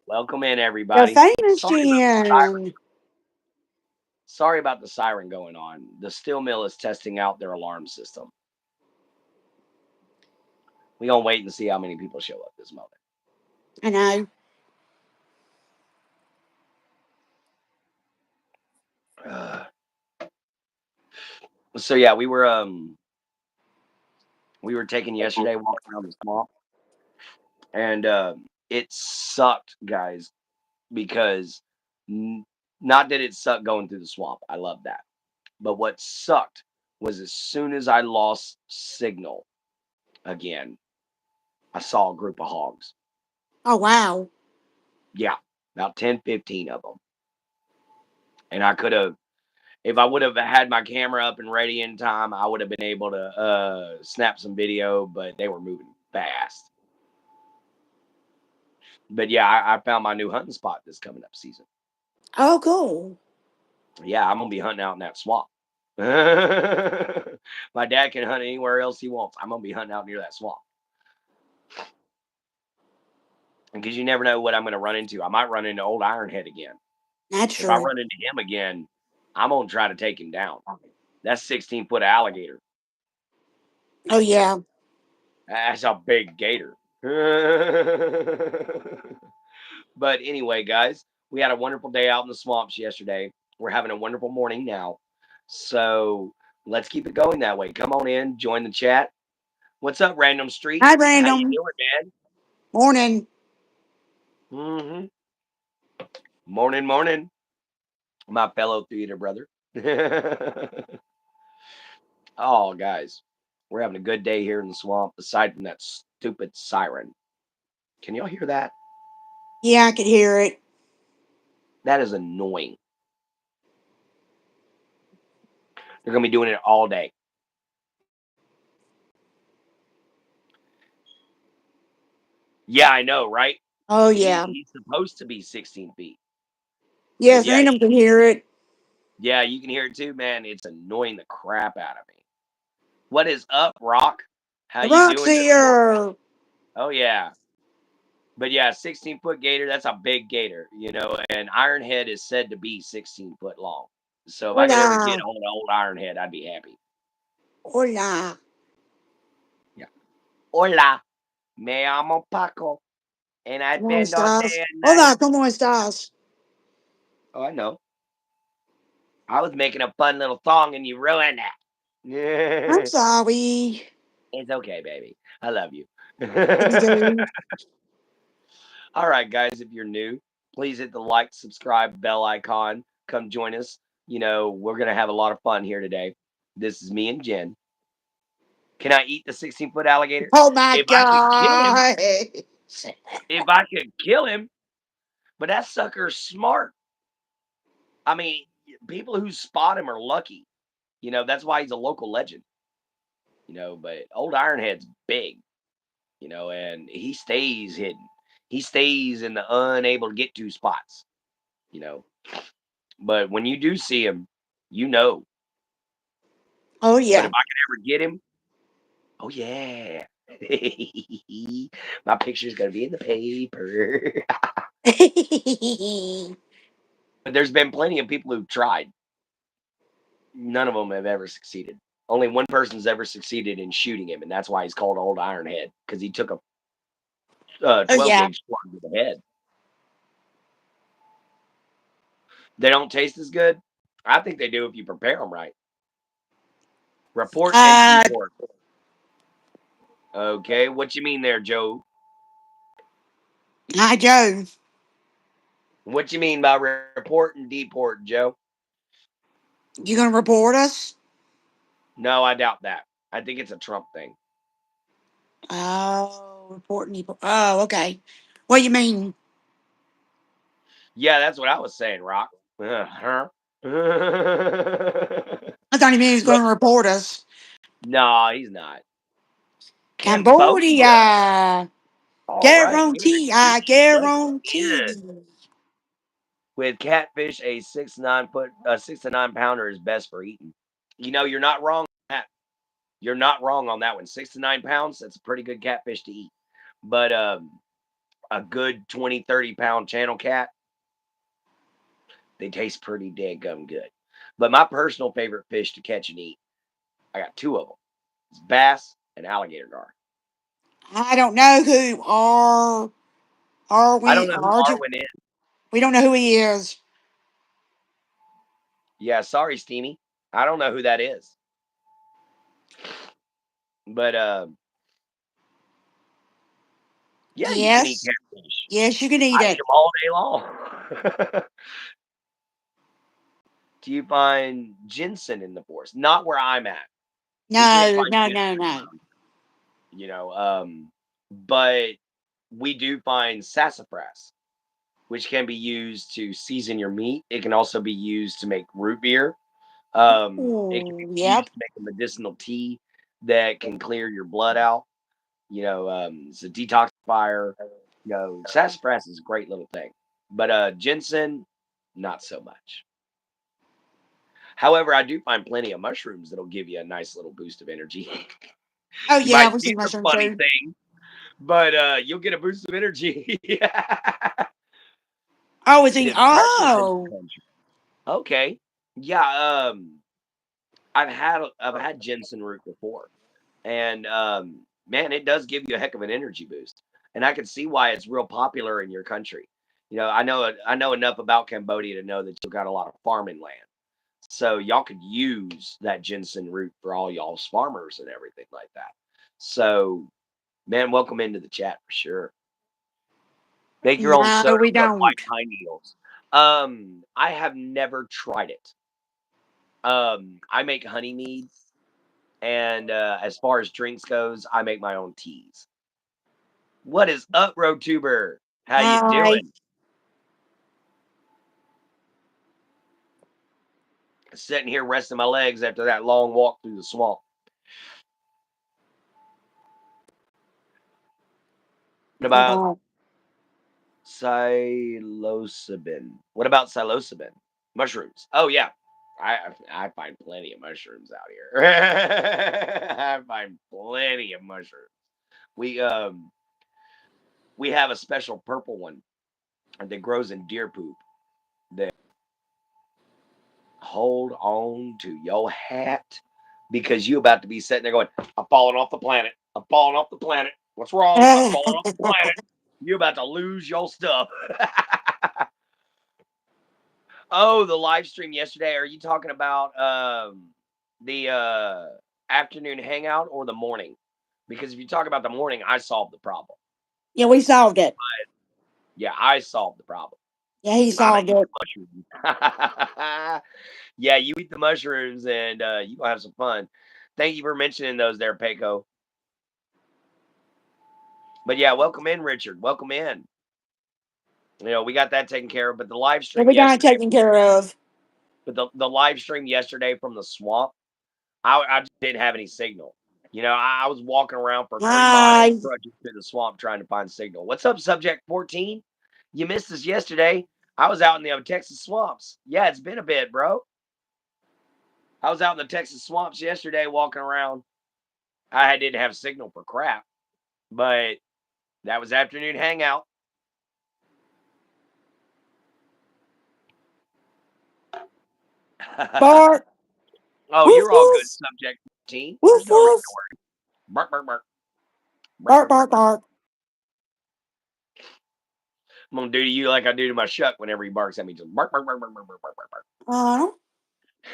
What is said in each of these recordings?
Welcome in, The everybody. famous Jen. Sorry about the siren going on. The steel mill is testing out their alarm system. We gonna wait and see how many people show up this moment. I know. Uh, so yeah, we were taking yesterday walk around the swamp, and it sucked, guys, because n- not that it sucked going through the swamp. I love that, but what sucked was as soon as I lost signal again, I saw a group of hogs. Oh, wow. Yeah, about 10, 15 of them. And I could have, if I would have had my camera up and ready in time, I would have been able to snap some video, but they were moving fast. But yeah, I found my new hunting spot this coming up season. Oh, cool. Yeah, I'm going to be hunting out in that swamp. My dad can hunt anywhere else he wants. I'm going to be hunting out near that swamp. And because you never know what I'm going to run into. I might run into old Ironhead again. That's If I true. run into him again, I'm going to try to take him down. That's 16-foot alligator. Oh, yeah. That's a big gator. But anyway, guys, we had a wonderful day out in the swamps yesterday. We're having a wonderful morning now. So let's keep it going that way. Come on in, join the chat. What's up, Random Street? Hi, How you Random. doing, Morning. man? Morning, morning, my fellow theater brother. Oh, guys, we're having a good day here in the swamp. Aside from that stupid siren, can y'all hear that? Yeah, I could hear it. That is annoying. They're gonna be doing it all day. Yeah, I know, right? Oh, yeah. He's supposed to be 16 feet, but Yes, Random can hear it. yeah, you can hear it too, man. It's annoying the crap out of me. What is up, Rock? How The you rock's doing this morning? here. Oh yeah, but yeah, 16-foot gator. That's a big gator, And Ironhead is said to be 16 foot long. So if I could ever get Hola. hold of old Ironhead, I'd be happy. Hola. Yeah. Hola, me llamo Paco, and I ¿Cómo spend all estás? day and night. Hola, ¿cómo estás? Oh, I know. I was making a fun little song and you ruined I'm it. sorry. It's okay, baby. I love you. What you do? All right, guys, if you're new, please hit the like, subscribe, bell icon. Come join us. We're going to have a lot of fun here today. This is me and Jen. Can I eat the 16-foot alligator? Oh, my If I could kill him, God. if I could kill him, but that sucker's smart. I mean, people who spot him are lucky. That's why he's a local legend. But old Ironhead's big. And he stays hidden. He stays in the unable to get to spots, you know. But when you do see him, you know. Oh, But yeah. if I could ever get him, oh yeah. My picture's gonna be in the paper. But there's been plenty of people who've tried. None of them have ever succeeded. Only one person's ever succeeded in shooting him, and that's why he's called Old Ironhead, because he took a Oh, 12 yeah. gauge slug to the head. They don't taste as good. I think they do if you prepare them right. Report and Uh, deport. Okay, what you mean there, Joe? Hi, Joe. What you mean by report and deport, Joe? You gonna report us? No, I doubt that. I think it's a Trump thing. Oh, reporting people. Oh, okay. What you mean? Yeah, that's what I was saying, Rock. Huh? I thought he meant he was But gonna report us. no, he's not. Cambodia. Cambodia. All right, we're gonna Guarantee. get I straight guarantee. in. With catfish, a 6 to 9 foot, 6 to 9 pounder is best for eating. You're not wrong on that. You're not wrong on that one. 6 to 9 pounds, that's a pretty good catfish to eat. But a good 20, 30 pound channel cat, they taste pretty daggum good. But my personal favorite fish to catch and eat, I got two of them. It's bass and alligator gar. I don't know who I don't Arwin know who Arj. Arwen is. We don't know who he is. Yeah, sorry, Steamy. I don't know who that is. But yeah, you can eat Yes, catfish. yes, you can eat I eat it. them all day long. Do you find ginseng in the forest? Not where I'm at. We can't No, find no, no, ginseng no. around, you know. But we do find sassafras, which can be used to season your meat. It can also be used to make root beer. It can Oh, be used yep. to make a medicinal tea that can clear your blood out. It's a detoxifier. Sassafras is a great little thing, but ginseng, not so much. However, I do find plenty of mushrooms that'll give you a nice little boost of energy. Oh You yeah, might we see see some mushroom funny too. things, but you'll get a boost of energy. Oh, is It he? is precious in Oh, this country. Okay. Yeah, I've had ginseng root before. And man, it does give you a heck of an energy boost. And I can see why it's real popular in your country. I know enough about Cambodia to know that you've got a lot of farming land. So y'all could use that ginseng root for all y'all's farmers and everything like that. So, man, welcome into the chat for sure. Make your own no, soda we from white don't. pine needles. I have never tried it. I make honey mead, and as far as drinks goes, I make my own teas. What is up, RoTuber? How you Hi. doing? Sitting here resting my legs after that long walk through the swamp. What about Oh, psilocybin? What about psilocybin? Mushrooms. Oh yeah, I find plenty of mushrooms out here. I find plenty of mushrooms. We um we have a special purple one that grows in deer poop. That hold on to your hat because you about to be sitting there going, "I'm falling off the planet. I'm falling off the planet. What's wrong? I'm falling off the planet." You're about to lose your stuff. Oh, the live stream yesterday. Are you talking about the afternoon hangout or the morning? Because if you talk about the morning, I solved the problem. yeah, we solved it. Yeah, I solved the problem. Yeah, he I'm gonna solved eat it. the mushrooms. Yeah, you eat the mushrooms and you gonna have some fun. Thank you for mentioning those there, Peco. But yeah, welcome in, Richard. Welcome in. We got that taken care of. But the live Yeah, stream we got it yesterday, taken care of. but the live stream yesterday from the swamp, I just didn't have any signal. I was walking around for 3 miles Hi. trudging through the swamp trying to find signal. What's up, Subject 14? You missed us yesterday. I was out in the Texas swamps. Yeah, it's been a bit, bro. I was out in the Texas swamps yesterday walking around. I didn't have signal for crap, but that was afternoon hangout. Bark. Oh, Woof you're all good, woof. Subject 14. There's Woof no reason woof. to worry. Bark, bark, bark. Bark, Bark bark, bark, bark bark. bark. I'm gonna do to you like I do to my shuck whenever he barks at me. Just bark, bark, bark, bark, bark, bark, bark, bark, Uh,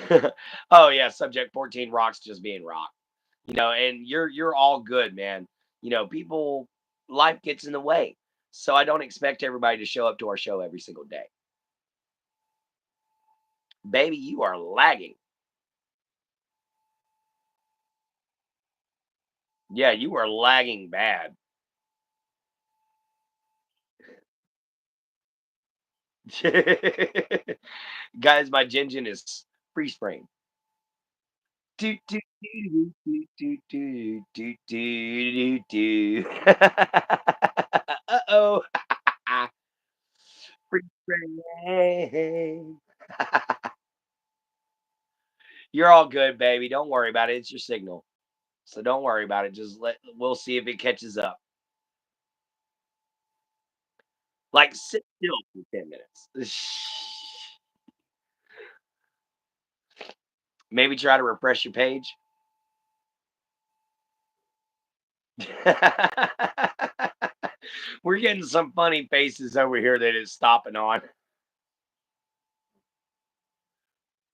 bark. Oh yeah, Subject 14 rocks just being rock. And you're all good, man. People life gets in the way. So I don't expect everybody to show up to our show every single day. Baby, you are lagging. Yeah, you are lagging bad. Guys, my Jinjin is freeze frame. Do, do, do, do, do, do, do, do, do, do. Uh-oh. Freeze frame. You're all good, baby. Don't worry about it. It's your signal. So don't worry about it. We'll see if it catches up. Like, sit still for 10 minutes. Maybe try to refresh your page. We're getting some funny faces over here that is stopping on.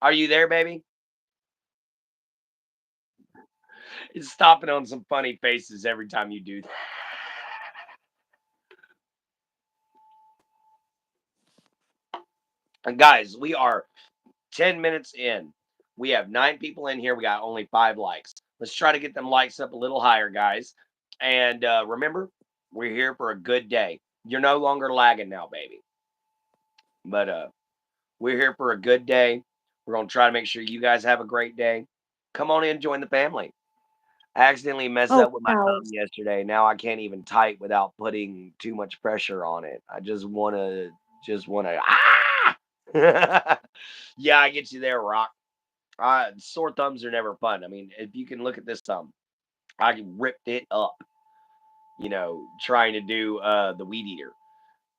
Are you there, baby? It's stopping on some funny faces every time you do that. And guys, we are 10 minutes in. We have 9 people in here. We got only 5 likes. Let's try to get them likes up a little higher, guys. And remember, we're here for a good day. You're no longer lagging now, baby. But we're here for a good day. We're going to try to make sure you guys have a great day. Come on in, join the family. I accidentally messed Oh, up with my wow. thumb yesterday. Now I can't even type without putting too much pressure on it. I just wanna ah. Yeah, I get you there, Rock. Sore thumbs are never fun. I mean, if you can look at this thumb, I ripped it up, trying to do the weed eater.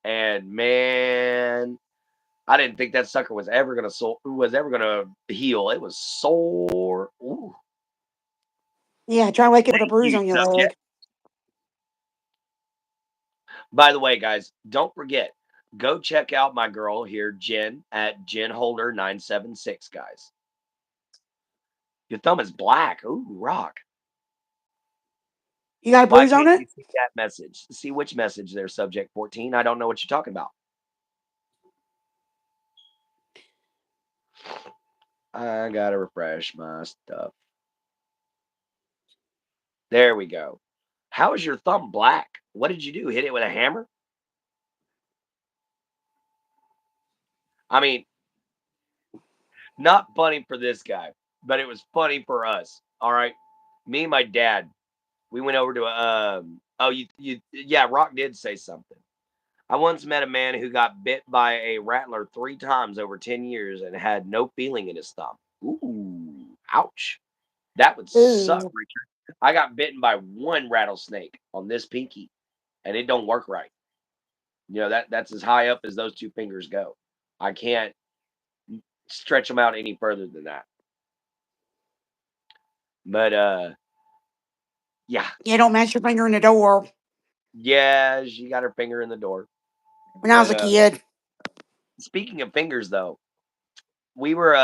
And man, I didn't think that sucker was ever gonna heal. It was sore. Ooh, Yeah, try to wake up with a thank bruise you, on your subject. leg. By the way, guys, don't forget, go check out my girl here, Jen, at Jen Holder 976, guys. Your thumb is black. Ooh, rock. You got a Why bruise on can't it? you see that message? See which message there, subject 14. I don't know what you're talking about. I gotta refresh my stuff. There we go. How is your thumb black? What did you do? Hit it with a hammer? I mean, not funny for this guy, but it was funny for us. All right. Me and my dad, we went over to oh yeah, Rock did say something. I once met a man who got bit by a rattler 3 times over 10 years and had no feeling in his thumb. Ooh, ouch. That would suck, Ooh. Richard. I got bitten by one rattlesnake on this pinky, and it don't work right. That's as high up as those 2 fingers go. I can't stretch them out any further than that. But yeah, Yeah, don't match your finger in the door. yeah, she got her finger in the door. When I was But a kid. speaking of fingers, though, we were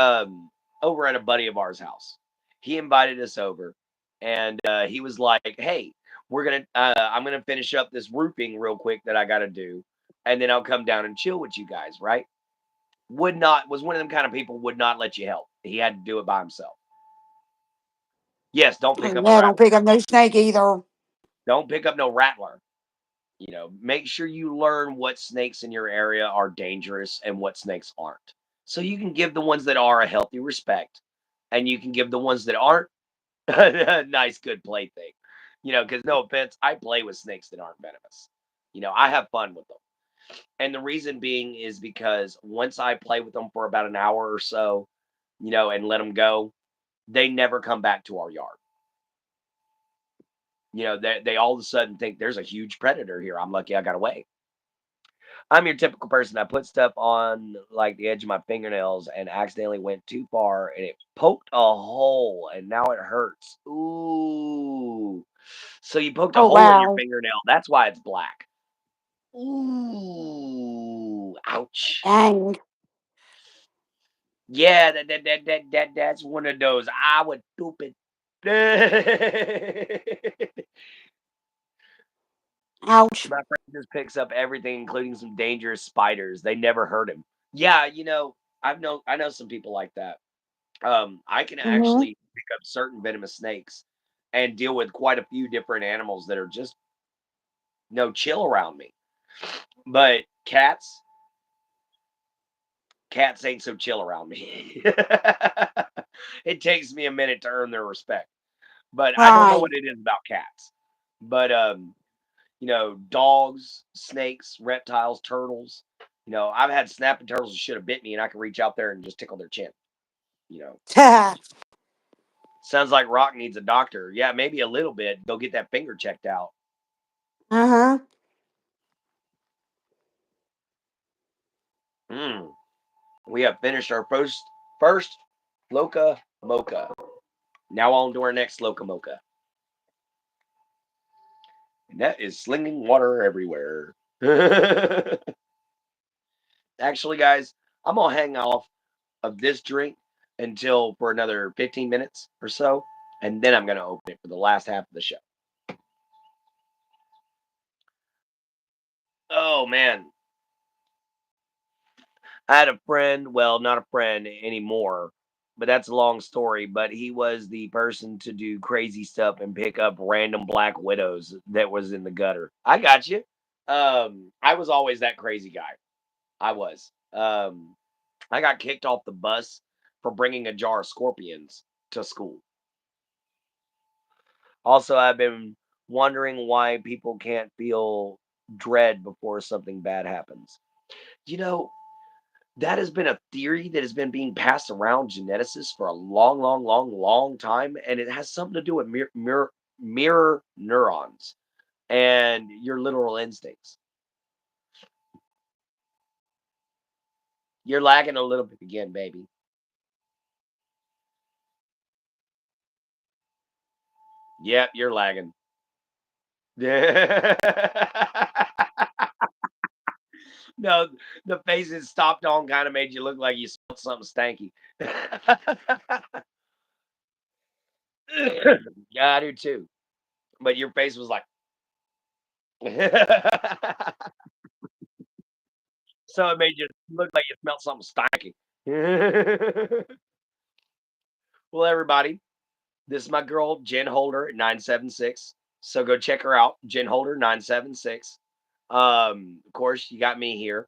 over at a buddy of ours' house. He invited us over, and he was like, "Hey, I'm gonna finish up this roofing real quick that I got to do, and then I'll come down and chill with you guys." Right? Would not was one of them kind of people would not let you help. He had to do it by himself. Yes, don't pick Oh, up a yeah, don't rattler. pick up no snake either. Don't pick up no rattler. Make sure you learn what snakes in your area are dangerous and what snakes aren't. So you can give the ones that are a healthy respect, and you can give the ones that aren't a nice, good plaything. Because no offense, I play with snakes that aren't venomous. I have fun with them. And the reason being is because once I play with them for about an hour or so, and let them go, they never come back to our yard. They all of a sudden think there's a huge predator here. I'm lucky I got away. I'm your typical person. I put stuff on like the edge of my fingernails and accidentally went too far and it poked a hole and now it hurts. Ooh. So you poked a Oh, hole in your wow. fingernail. That's why it's black. Ooh. Ouch. Dang. Yeah, that's one of those. I would stupid. Ouch. My friend just picks up everything, including some dangerous spiders. They never hurt him. Yeah, I know some people like that. I can Mm-hmm. actually pick up certain venomous snakes and deal with quite a few different animals that are just no chill around me. But cats ain't so chill around me. It takes me a minute to earn their respect. But I don't know Right. what it is about cats. But dogs, snakes, reptiles, turtles. I've had snapping turtles that should have bit me, and I can reach out there and just tickle their chin. You know, sounds like Rock needs a doctor. Yeah, maybe a little bit. Go get that finger checked out. Uh-huh. Mm. We have finished our first Loca Mocha. Now on to our next Loca Mocha. And that is slinging water everywhere. Actually, guys, I'm gonna hang off of this drink until for another 15 minutes or so, and then I'm gonna open it for the last half of the show. Oh man, I had a friend. Well, not a friend anymore, but that's a long story. But he was the person to do crazy stuff and pick up random black widows that was in the gutter. I got you. I was always that crazy guy. I was. I got kicked off the bus for bringing a jar of scorpions to school. Also, I've been wondering why people can't feel dread before something bad happens. You know, that has been a theory that has been being passed around geneticists for a long, long, long, long time, and it has something to do with mirror neurons and your literal instincts. You're lagging a little bit again, baby. Yep, you're lagging. No, the face it stopped on kind of made you look like you smelled something stanky. Yeah, I do too. But your face was like, so it made you look like you smelled something stanky. Well, everybody, this is my girl Jen Holder at 976. So go check her out, Jen Holder 976. Of course, you got me here.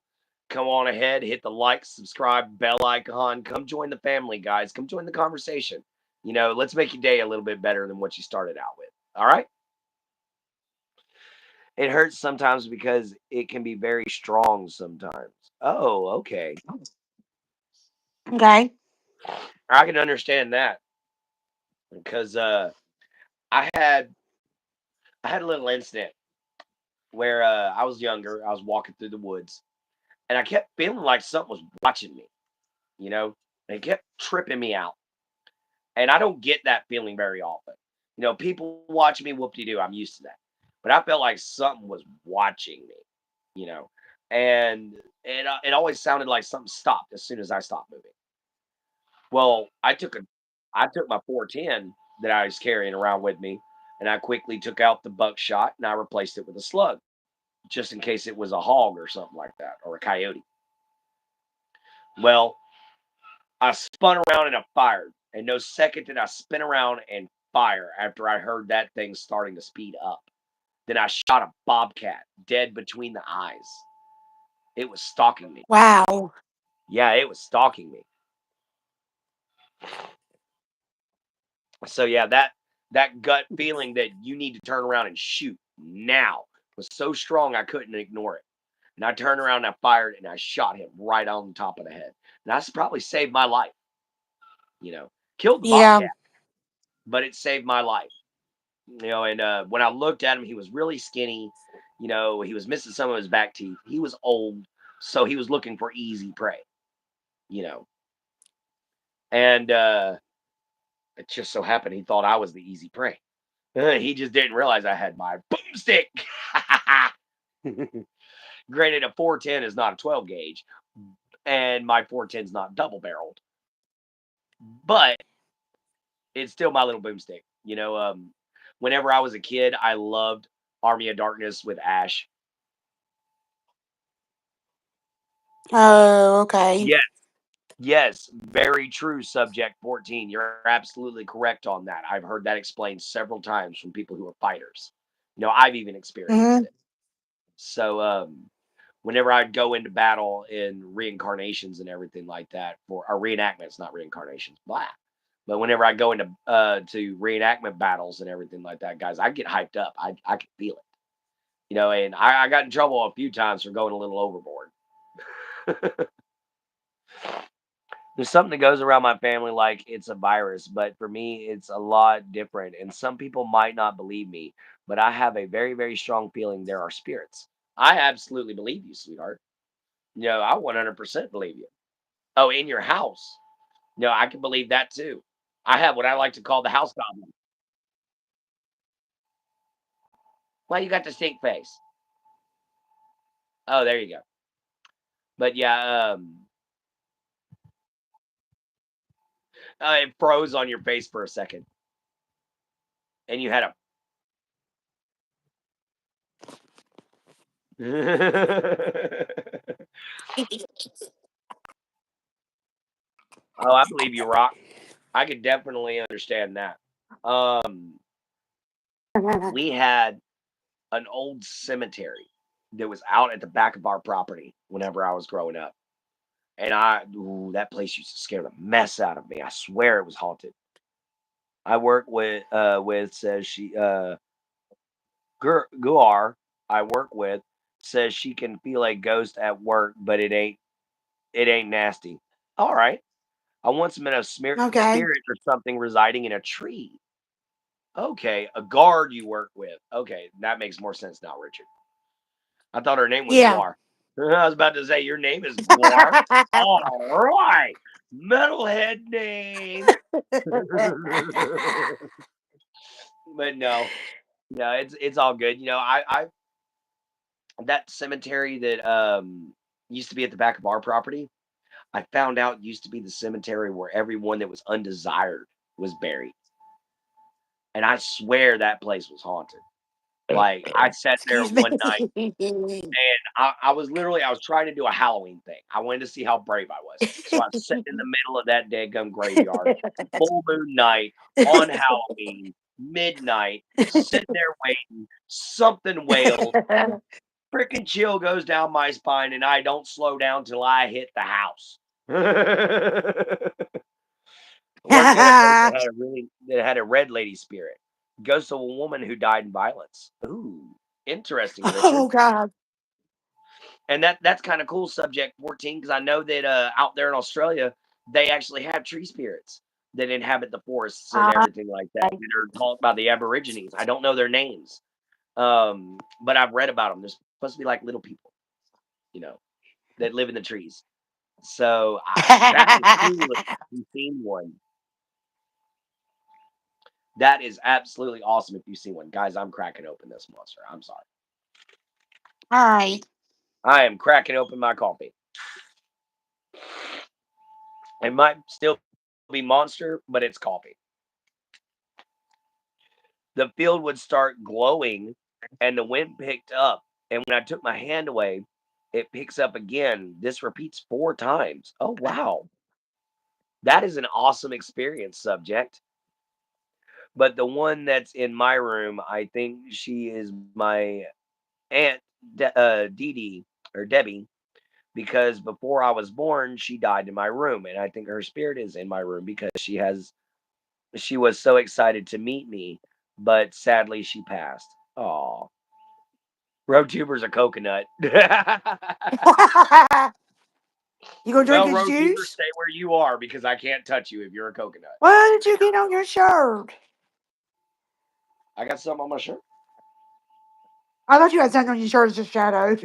Come on ahead, hit the like, subscribe, bell icon. Come join the family, guys. Come join the conversation. Let's make your day a little bit better than what you started out with. All right. It hurts sometimes because it can be very strong sometimes. Oh, okay. Okay. I can understand that because I had I had a little incident where I was younger. I was walking through the woods and I kept feeling like something was watching me. You know, and it kept tripping me out. And I don't get that feeling very often. People watch me whoop de doo. I'm used to that. But I felt like something was watching me. You know, and it always sounded like something stopped as soon as I stopped moving. Well, I took my 410 that I was carrying around with me, and I quickly took out the buckshot and I replaced it with a slug, just in case it was a hog or something like that, or a coyote. Well, I spun around and I fired. And no second did I spin around and fire after I heard that thing starting to speed up. Then I shot a bobcat dead between the eyes. It was stalking me. Wow. Yeah, it was stalking me. So yeah, that gut feeling that you need to turn around and shoot now was so strong I couldn't ignore it. And I turned around and I fired and I shot him right on the top of the head. And that's probably saved my life, you know. Killed the Yeah. bobcat, but it saved my life. And when I looked at him, he was really skinny. He was missing some of his back teeth. He was old, so he was looking for easy prey. You know, and it just so happened he thought I was the easy prey. He just didn't realize I had my boomstick. Granted, a 410 is not a 12 gauge, and my 410 is not double barreled, but it's still my little boomstick. Whenever I was a kid, I loved Army of Darkness with Ash. Oh, okay. Yes, yes, very true. Subject 14. You're absolutely correct on that. I've heard that explained several times from people who are fighters. I've even experienced Mm-hmm. it. So, whenever I'd go into battle in reincarnations and everything like that for our reenactments, not reincarnations, blah. But whenever I go into to reenactment battles and everything like that, guys, I get hyped up. I can feel it. And I got in trouble a few times for going a little overboard. There's something that goes around my family like it's a virus, but for me, it's a lot different. And some people might not believe me, but I have a very, very strong feeling there are spirits. I absolutely believe you, sweetheart. No, I 100% believe you. Oh, in your house. No, I can believe that too. I have what I like to call the house goblin. Why you got the stink face? Oh, there you go. But yeah, it froze on your face for a second, and you had a. Oh, I believe you, Rock. I could definitely understand that. Um, we had an old cemetery that was out at the back of our property whenever I was growing up. And that place used to scare the mess out of me. I swear it was haunted. I work with says she Guar I work with says she can feel a ghost at work, but it ain't nasty. All right. I once met a Okay. spirit or something residing in a tree. Okay, a guard you work with. Okay, that makes more sense now, Richard. I thought her name was Yeah. Guar. I was about to say your name is Guar. All right, metalhead name. But no, no, it's all good. I that cemetery that used to be at the back of our property. I found out used to be the cemetery where everyone that was undesired was buried, and I swear that place was haunted. Like I sat there Excuse me. one night. I was trying to do a Halloween thing. I wanted to see how brave I was. So I was sitting in the middle of that dead graveyard, full moon night on Halloween, midnight, sitting there waiting. Something wails. Freaking chill goes down my spine, and I don't slow down till I hit the house. Worked at a place that had a red lady spirit. Ghost of a woman who died in violence. Ooh, interesting, Richard. Oh God. And that's kind of cool, subject 14, because I know that out there in Australia, they actually have tree spirits that inhabit the forests and Uh, everything like that are taught by the Aborigines. I don't know their names, but I've read about them. They're supposed to be like little people, you know, that live in the trees. So that is cool if you've seen one. That is absolutely awesome if you see one. Guys, I'm cracking open this monster. I'm sorry. all right. I am cracking open my coffee. It might still be monster, but it's coffee. The field would start glowing and the wind picked up. And when I took my hand away, it picks up again. This repeats 4 times. Oh, wow. That is an awesome experience, subject. But the one that's in my room, I think she is my aunt, Dee Dee, or Debbie, because before I was born, she died in my room. And I think her spirit is in my room because she was so excited to meet me, but sadly she passed. Oh. Road tuber's a coconut. You gonna drink Well, his road tuber, juice? stay where you are because I can't touch you if you're a coconut. What did you get on your shirt? I got something on my shirt. I thought you had something on your shirt as a shadow.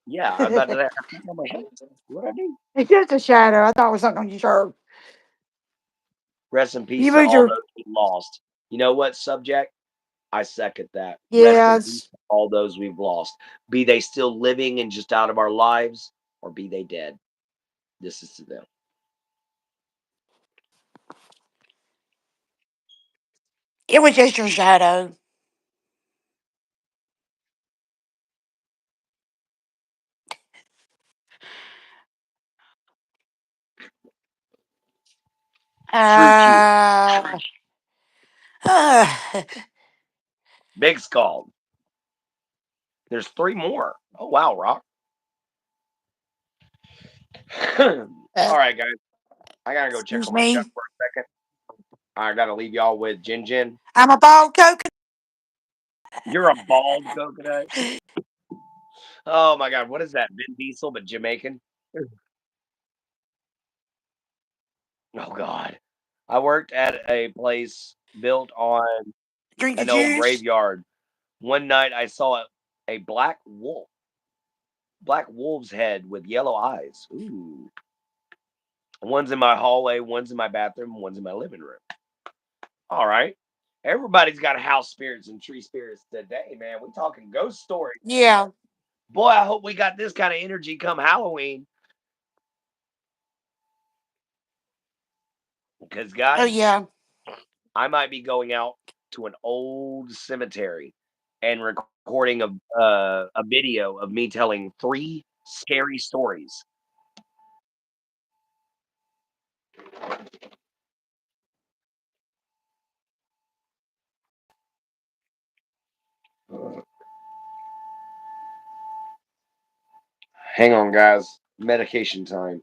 Yeah, I was about to say I got something on my shirt. What I do? It's just a shadow. I thought it was something on your shirt. Rest in peace You to moved all your those we lost. You know what, subject? I second that. Rest in peace yes. to all those we've lost. Be they still living and just out of our lives, or be they dead. This is to them. It was just your shadow. True cheer. Uh, uh, Big Skull. There's 3 more. Oh wow, Rock. All right, guys. I gotta go check excuse on my Chuck me. for a second. I gotta leave y'all with Jin Jin. I'm a bald coconut. You're a bald coconut. Oh my god, what is that? Vin Diesel, but Jamaican? Oh god. I worked at a place built on Drink your an old juice. graveyard. One night I saw a black wolf black wolf's head with yellow eyes. Ooh. One's in my hallway, one's in my bathroom, one's in my living room. All right. Everybody's got house spirits and tree spirits today, man. We talking ghost stories. Yeah. Boy, I hope we got this kind of energy come Halloween. Because Oh, guys, yeah. I might be going out to an old cemetery and recording a video of me telling 3 scary stories. Hang on, guys. Medication time.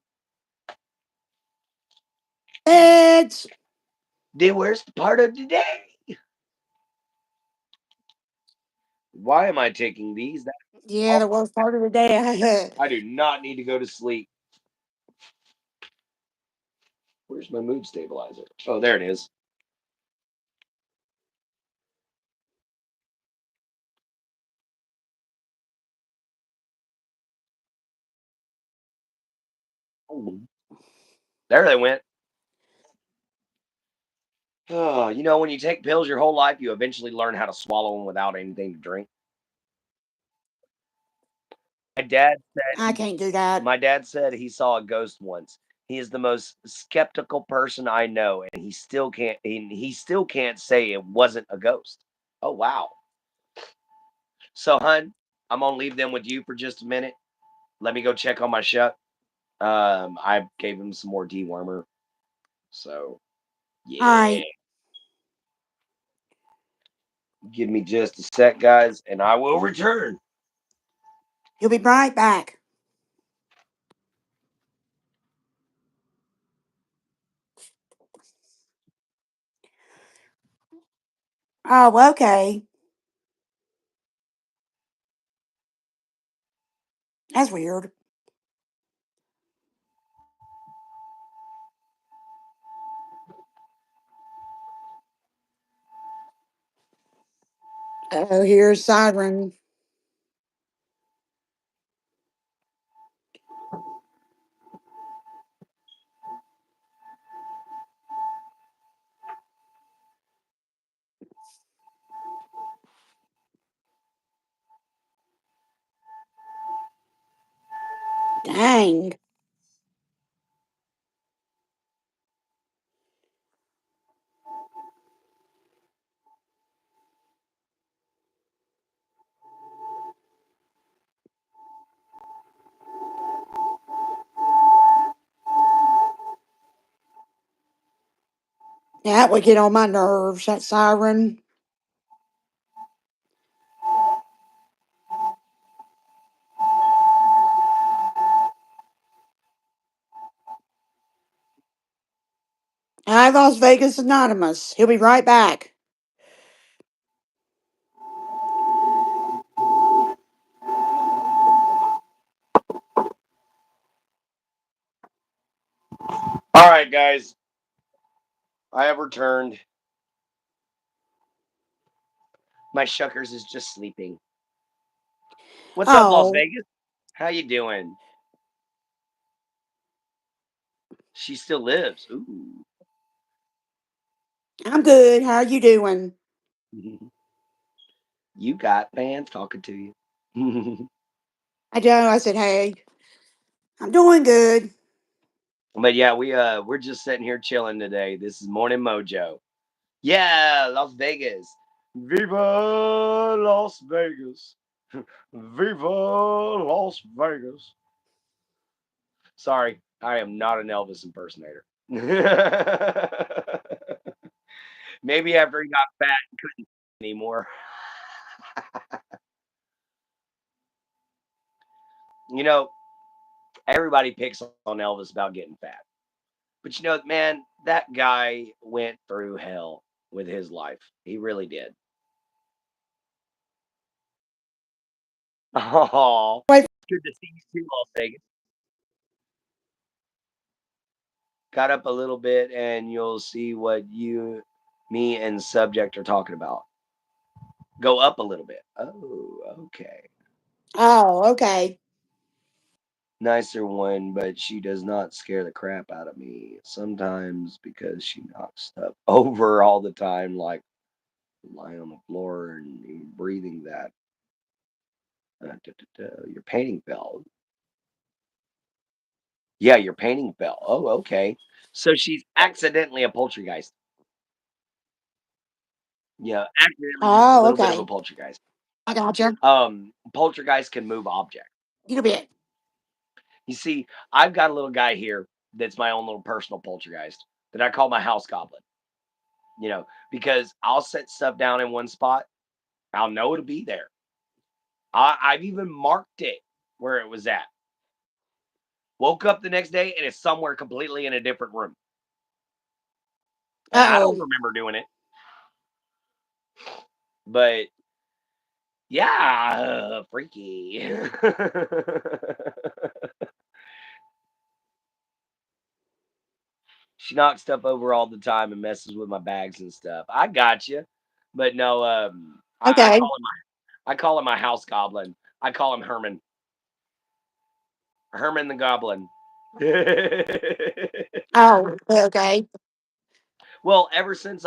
It's, The worst part of the day. Why am I taking these? yeah, the worst part of the day. I do not need to go to sleep. Where's my mood stabilizer? Oh, there it is. Oh, there they went. Oh, when you take pills your whole life, you eventually learn how to swallow them without anything to drink. My dad I said can't do that. my dad said he saw a ghost once. He is the most skeptical person I know, and he still can't say it wasn't a ghost. Oh wow. So, hun, I'm gonna leave them with you for just a minute. Let me go check on my shuck. I gave him some more dewormer. So All yeah. right. Give me just a sec, guys, and I will return. You'll be right back. Oh, okay. That's weird. Oh, here's Siren. Dang. That would get on my nerves, that siren. Hi, Las Vegas Anonymous. He'll be right back. All right, guys, I have returned. My shuckers is just sleeping. What's up, Las Oh, Vegas? How you doing? She still lives. Ooh. I'm good. How are you doing? You got fans talking to you. I know. I said, hey, I'm doing good. But yeah, we're just sitting here chilling today. This is Morning Mojo. Yeah, Las Vegas. Viva Las Vegas. Viva Las Vegas. Sorry, I am not an Elvis impersonator. Maybe after he got fat and couldn't anymore. You know, everybody picks on Elvis about getting fat. But man, that guy went through hell with his life. He really did. Oh, Wait. good to see you too, Las Vegas. Got up a little bit and you'll see what me, and subject are talking about. Go up a little bit. Oh, okay. Oh, okay. Nicer one, but she does not scare the crap out of me. Sometimes because she knocks stuff over all the time, like lying on the floor and breathing that. Your painting fell. Yeah, your painting fell. Oh, okay. So she's accidentally a poltergeist. Yeah, accidentally just a Oh, little bit of a okay. poltergeist. I gotcha. Poltergeist can move objects. You bit. You see, I've got a little guy here that's my own little personal poltergeist that I call my house goblin. Because I'll set stuff down in one spot, I'll know it'll be there. I've even marked it where it was at. Woke up the next day and it's somewhere completely in a different room, and Uh I don't oh. remember doing it. But yeah, freaky. She knocks stuff over all the time and messes with my bags and stuff. I got you, but no, I Okay. call him my house goblin. I call him Herman. Herman the Goblin. Oh, okay. Well, ever since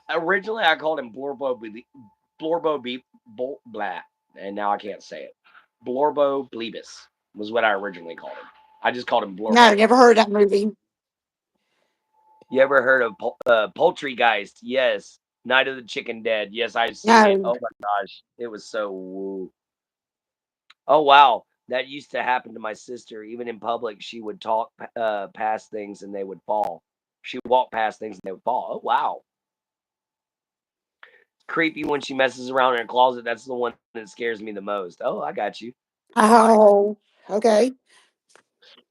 originally I called him Blorbo Beep Blah, and now I can't say it. Blorbo Bleebus was what I originally called him. I just called him No, Blorbo. never heard that movie. You ever heard of Poultrygeist? Yes. Night of the Chicken Dead. Yes, I've seen it. No. Oh my gosh, it was so. Woo. Oh wow, that used to happen to my sister. Even in public, she would talk past things and they would fall. She would walk past things and they would fall. Oh wow, creepy when she messes around in her closet. That's the one that scares me the most. Oh, I got you. Oh, okay.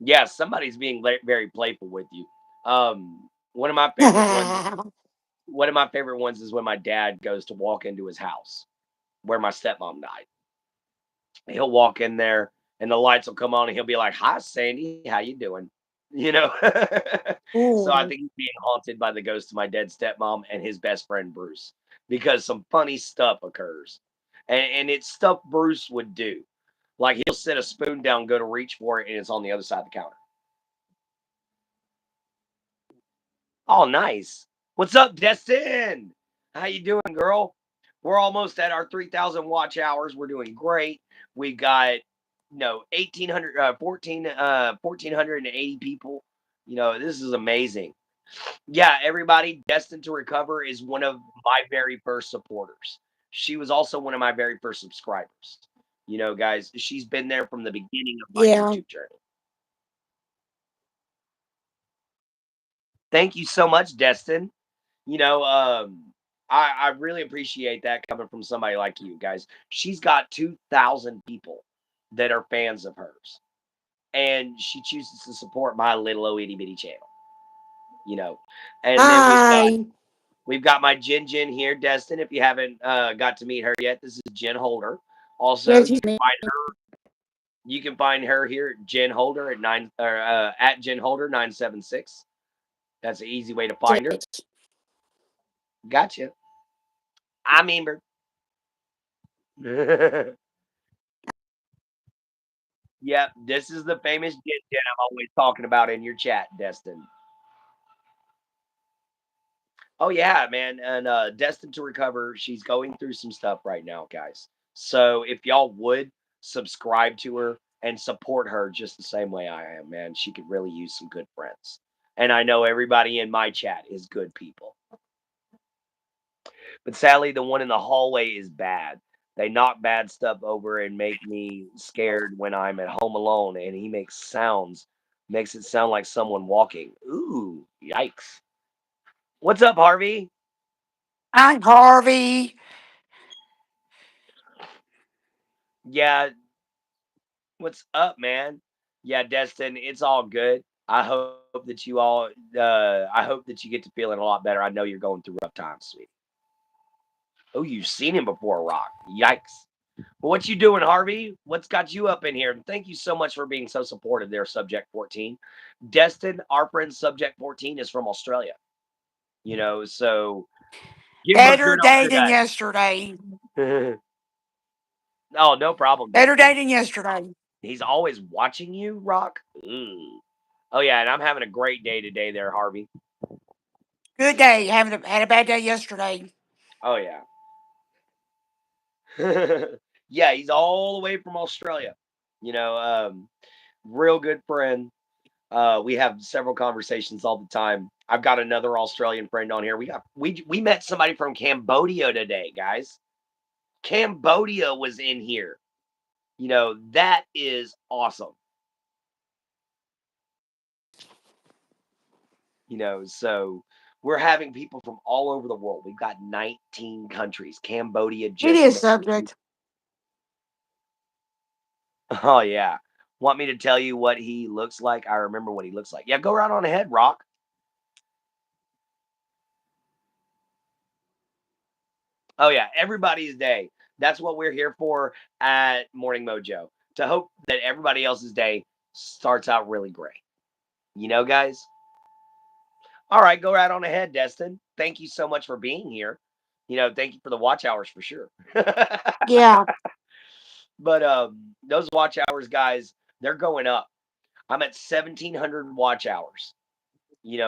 Yeah, somebody's being very playful with you. One of my favorite ones. One of my favorite ones is when my dad goes to walk into his house where my stepmom died. He'll walk in there and the lights will come on and he'll be like, "Hi, Sandy, how you doing?" You know. So I Ooh. think he's being haunted by the ghost of my dead stepmom and his best friend Bruce because some funny stuff occurs, and it's stuff Bruce would do. Like he'll set a spoon down, go to reach for it, and it's on the other side of the counter. Oh, nice. What's up, Destin? How you doing, girl? We're almost at our 3,000 watch hours. We're doing great. We got 1,800, 1,480 people. This is amazing. Yeah, everybody, Destined to Recover is one of my very first supporters. She was also one of my very first subscribers. Guys, she's been there from the beginning of my Yeah. YouTube journey. Thank you so much, Destin. You know, I really appreciate that coming from somebody like you guys. She's got 2,000 people that are fans of hers, and she chooses to support my little old itty bitty channel. You know, and then Hi. we've got my Jen here, Destin. If you haven't got to meet her yet, this is Jen Holder. Also, Yes, he's me. you can find her here at Jen Holder at at Jen Holder 976. That's an easy way to find her. Yes. Gotcha. I remember. Yep, this is the famous Jen I'm always talking about in your chat, Destin. Oh yeah, man, and Destined to Recover, she's going through some stuff right now, guys. So if y'all would subscribe to her and support her just the same way I am, man, she could really use some good friends. And I know everybody in my chat is good people. But sadly, the one in the hallway is bad. They knock bad stuff over and make me scared when I'm at home alone. And he makes it sound like someone walking. Ooh, yikes. What's up, Harvey? I'm Harvey. Yeah, what's up, man? Yeah, Destin, it's all good. I hope that you get to feeling a lot better. I know you're going through rough times, sweetie. Oh, you've seen him before, Rock. Yikes. Well, what you doing, Harvey? What's got you up in here? And thank you so much for being so supportive there, Subject 14. Destin, our friend Subject 14 is from Australia. So give him a Better good old day good than yesterday. day. Oh, no problem, Better day Destin. than yesterday. He's always watching you, Rock? Ooh. Oh, yeah, and I'm having a great day today there, Harvey. Good day. Had a bad day yesterday. Oh, yeah. Yeah, he's all the way from Australia. You know, real good friend. We have several conversations all the time. I've got another Australian friend on here. We met somebody from Cambodia today, guys. Cambodia was in here. That is awesome. So we're having people from all over the world. We've got 19 countries. Cambodia It just is made. subject. Oh yeah. Want me to tell you what he looks like? I remember what he looks like. Yeah, go right on ahead, Rock. Oh yeah, everybody's day. That's what we're here for at Morning Mojo. To hope that everybody else's day starts out really great. Guys? All right, go right on ahead, Destin. Thank you so much for being here. Thank you for the watch hours for sure. Yeah. But those watch hours, guys, they're going up. I'm at 1,700 watch hours.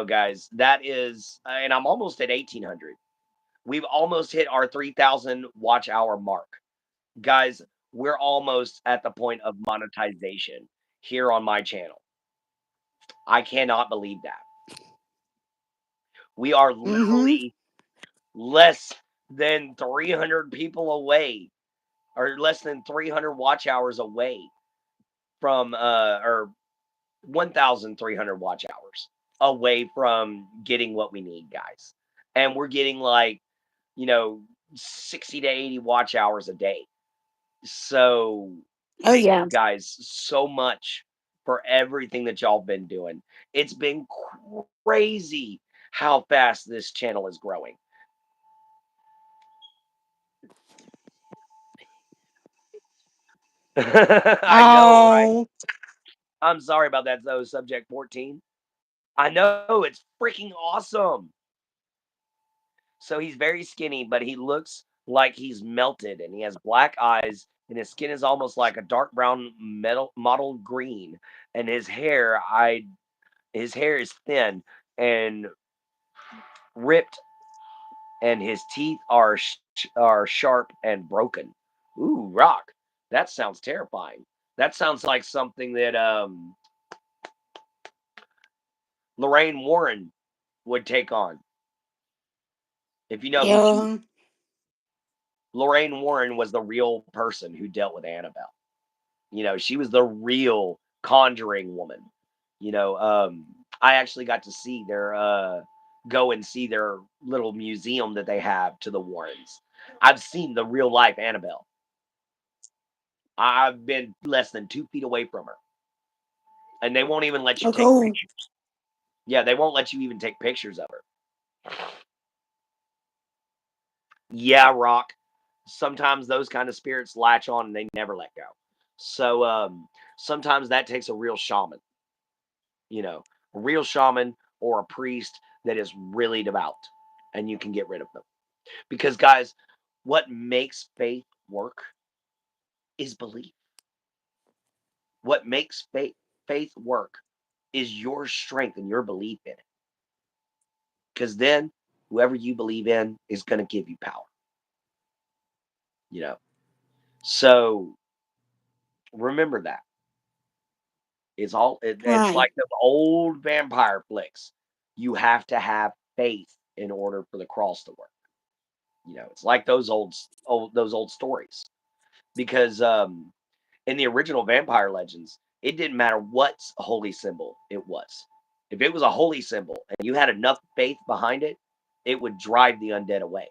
Guys, that is, and I'm almost at 1,800. We've almost hit our 3,000 watch hour mark. Guys, we're almost at the point of monetization here on my channel. I cannot believe that. We are Mm-hmm. literally less than 300 people away, or less than 300 watch hours away from, or 1,300 watch hours away from getting what we need, guys. And we're getting like, you know, 60 to 80 watch hours a day. So Oh thank you yeah. guys so much for everything that y'all been doing. It's been crazy how fast this channel is growing. I know, right? Oh. I'm sorry about that though, subject 14. I know it's freaking awesome. So he's very skinny, but he looks like he's melted and he has black eyes and his skin is almost like a dark brown metal mottled green and his hair is thin and ripped and his teeth are sharp and broken. Ooh, Rock. That sounds terrifying. That sounds like something that Lorraine Warren would take on. If you know who she Yeah. Lorraine Warren was the real person who dealt with Annabelle. She was the real conjuring woman. I actually got to see their go and see their little museum that they have to the Warrens. I've seen the real life Annabelle. I've been less than 2 feet away from her, and they won't even let you Oh, take cool. pictures. Yeah, they won't let you even take pictures of her. Yeah, Rock. Sometimes those kind of spirits latch on and they never let go. So sometimes that takes a real shaman, a real shaman or a priest that is really devout, and you can get rid of them. Because guys, what makes faith work is belief. What makes faith work is your strength and your belief in it. Because then whoever you believe in is going to give you power. You know. So remember that. It's Right. like the old vampire flicks. You have to have faith in order for the cross to work. It's like those old stories. Because in the original vampire legends, it didn't matter what holy symbol it was. If it was a holy symbol and you had enough faith behind it, it would drive the undead away.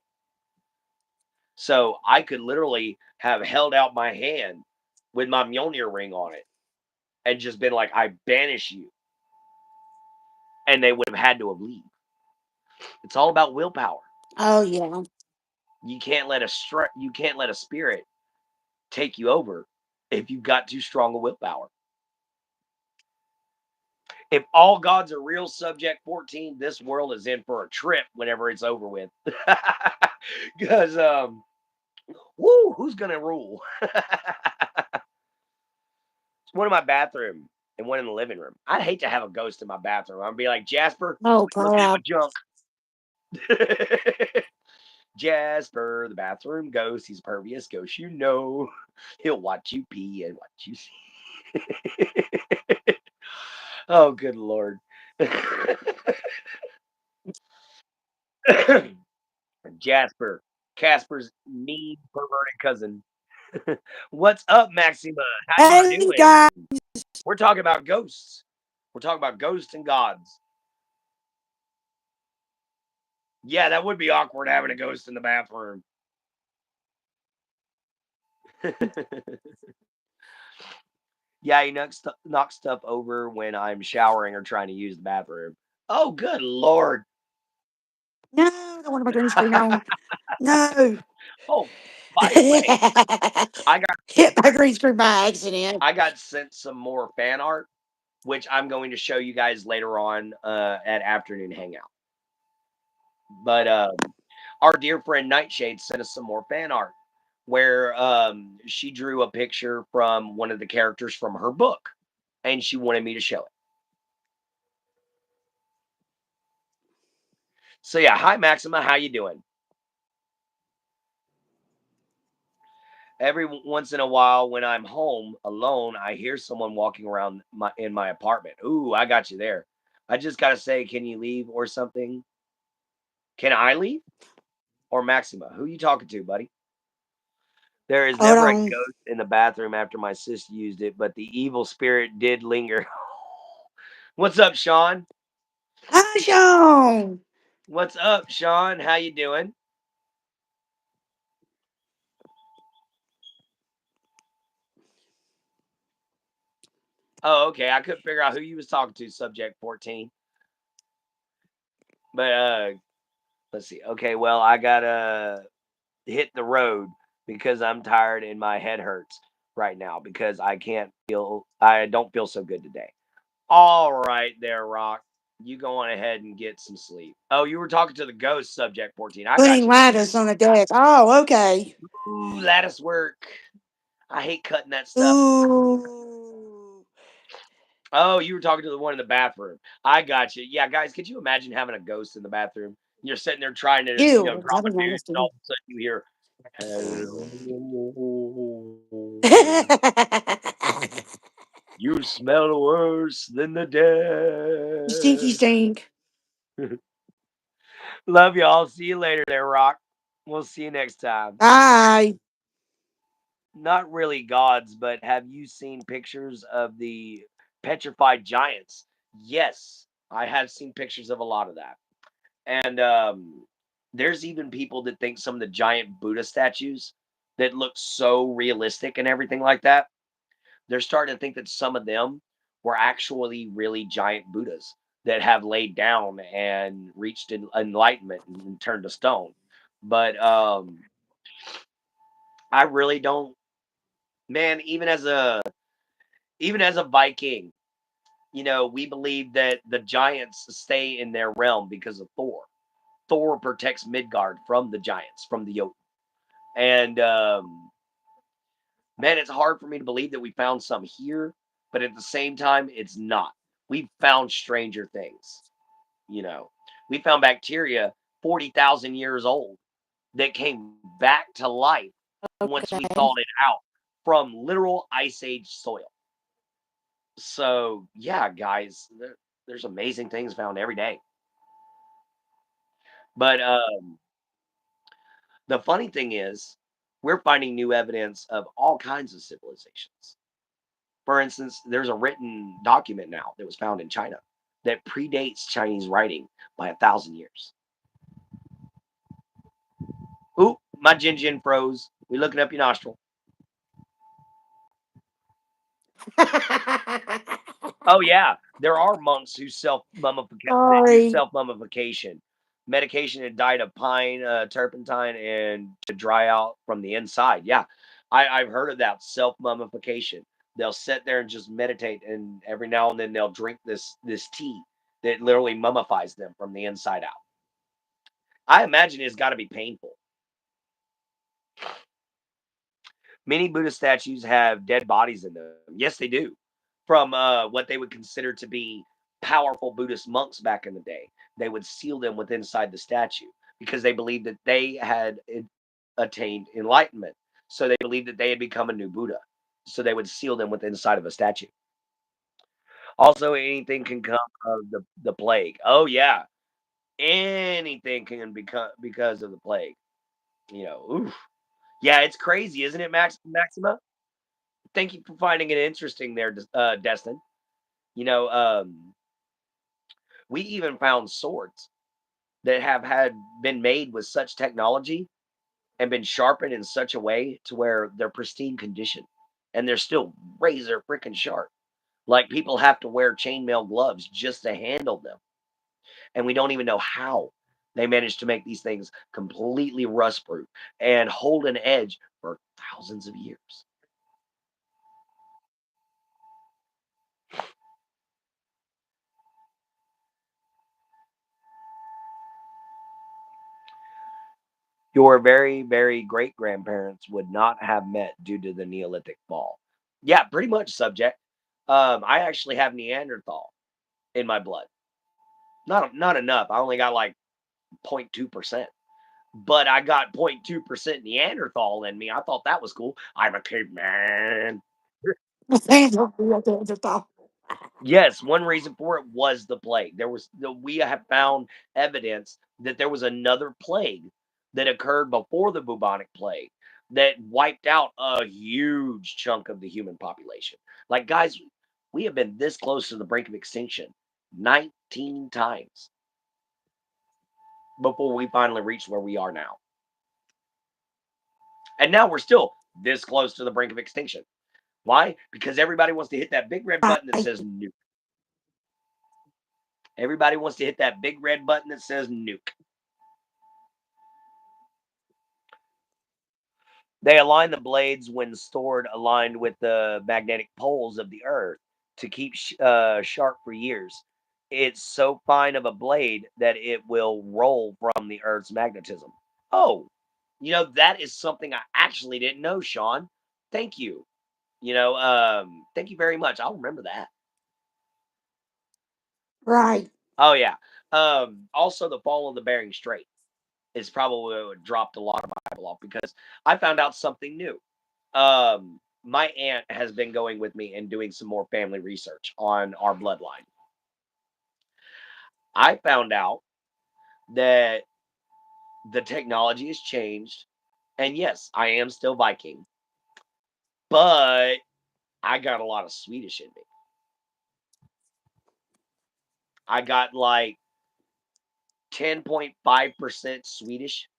So I could literally have held out my hand with my Mjolnir ring on it and just been like, I banish you. And they would have had to have leave. It's all about willpower. Oh yeah. You can't let a spirit take you over if you've got too strong a willpower. If all gods are real, subject 14, this world is in for a trip whenever it's over with. Because woo, who's gonna rule? one in my bathroom and one in the living room. I'd hate to have a ghost in my bathroom. I'd be like, Jasper, Oh, quit looking at my crap. junk. Jasper, the bathroom ghost. He's a pervious ghost, you know. He'll watch you pee and watch you see. Oh, good lord. Jasper, Casper's mean, perverted cousin. What's up, Maxima? How you Hey, doing? guys. We're talking about ghosts. We're talking about ghosts and gods. Yeah, that would be awkward having a ghost in the bathroom. Yeah, he knocks stuff over when I'm showering or trying to use the bathroom. Oh, good lord. No, I don't want my green screen on. No. Oh, by the way, I got Hit my green screen by accident. I got sent some more fan art, which I'm going to show you guys later on at afternoon hangout. But our dear friend Nightshade sent us some more fan art where she drew a picture from one of the characters from her book, and she wanted me to show it. So yeah, hi Maxima, how you doing? Every once in a while, when I'm home alone, I hear someone walking around in my apartment. Ooh, I got you there. I just gotta say, can you leave or something? Can I leave or Maxima? Who you talking to, buddy? There is Hold never a on. ghost in the bathroom after my sis used it, but the evil spirit did linger. What's up, Sean? Hi, Sean. What's up, Sean? How you doing? Oh, okay. I couldn't figure out who you was talking to, subject 14. But let's see. Okay, well, I gotta hit the road because I'm tired and my head hurts right now because I don't feel so good today. All right there, Rock. You go on ahead and get some sleep. Oh, you were talking to the ghost, subject 14. I got Putting you there. lattice on the desk. Oh, okay. Ooh, lattice work. I hate cutting that stuff. Ooh. Oh, you were talking to the one in the bathroom. I got you. Yeah, guys, could you imagine having a ghost in the bathroom? You're sitting there trying to, Ew. drop That'd a be deuce, and nasty. all of a sudden you hear, "Hello, you smell worse than the You stinky dead." stink. Love y'all. See you later there, Rock. We'll see you next time. Bye. Not really gods, but have you seen pictures of the petrified giants? Yes, I have seen pictures of a lot of that. And there's even people that think some of the giant Buddha statues that look so realistic and everything like that, they're starting to think that some of them were actually really giant Buddhas that have laid down and reached enlightenment and turned to stone. But I really don't, man. Even as a Viking, we believe that the giants stay in their realm because of Thor. Thor protects Midgard from the giants, from the Jotun. And man, it's hard for me to believe that we found some here, but at the same time, it's not. We found stranger things. You know, we found bacteria 40,000 years old that came back to life once we Okay. thawed it out from literal ice age soil. So, yeah, guys, there's amazing things found every day. But the funny thing is, we're finding new evidence of all kinds of civilizations. For instance, there's a written document now that was found in China that predates Chinese writing by 1,000 years. Ooh, my Jin Jin froze. We looking up your nostril. Oh yeah, there are monks who Sorry. self mummification. Medication and diet of pine, turpentine, and to dry out from the inside. Yeah, I've heard of that self mummification. They'll sit there and just meditate, and every now and then they'll drink this tea that literally mummifies them from the inside out. I imagine it's got to be painful. Many Buddha statues have dead bodies in them. Yes, they do. from what they would consider to be powerful Buddhist monks back in the day. They would seal them with inside the statue because they believed that they had attained enlightenment. So they believed that they had become a new Buddha. So they would seal them with inside of a statue. Also, anything can come of the plague. Oh yeah, anything can become because of the plague. Oof. Yeah, it's crazy, isn't it, Maxima? Thank you for finding it interesting there, Destin. You know, we even found swords that have had been made with such technology and been sharpened in such a way to where they're pristine condition and they're still razor freaking sharp. Like people have to wear chainmail gloves just to handle them. And we don't even know how they managed to make these things completely rust proof and hold an edge for thousands of years. Your very, very great grandparents would not have met due to the Neolithic fall. Yeah, pretty much subject. I actually have Neanderthal in my blood. Not enough. I only got like 0.2%. But I got 0.2% Neanderthal in me. I thought that was cool. I'm a caveman. Yes, one reason for it was the plague. We have found evidence that there was another plague that occurred before the bubonic plague that wiped out a huge chunk of the human population. Like guys, we have been this close to the brink of extinction 19 times before we finally reached where we are now. And now we're still this close to the brink of extinction. Why? Because everybody wants to hit that big red button that Right. says nuke. Everybody wants to hit that big red button that says nuke. They align the blades when stored aligned with the magnetic poles of the earth to keep sharp for years. It's so fine of a blade that it will roll from the earth's magnetism. Oh, that is something I actually didn't know, Sean. Thank you. Thank you very much. I'll remember that. Right. Oh yeah. Also the fall of the Bering Strait is probably what dropped a lot of Bible off because I found out something new. My aunt has been going with me and doing some more family research on our bloodline. I found out that the technology has changed, and yes, I am still Viking, but I got a lot of Swedish in me. I got like 10.5% Swedish.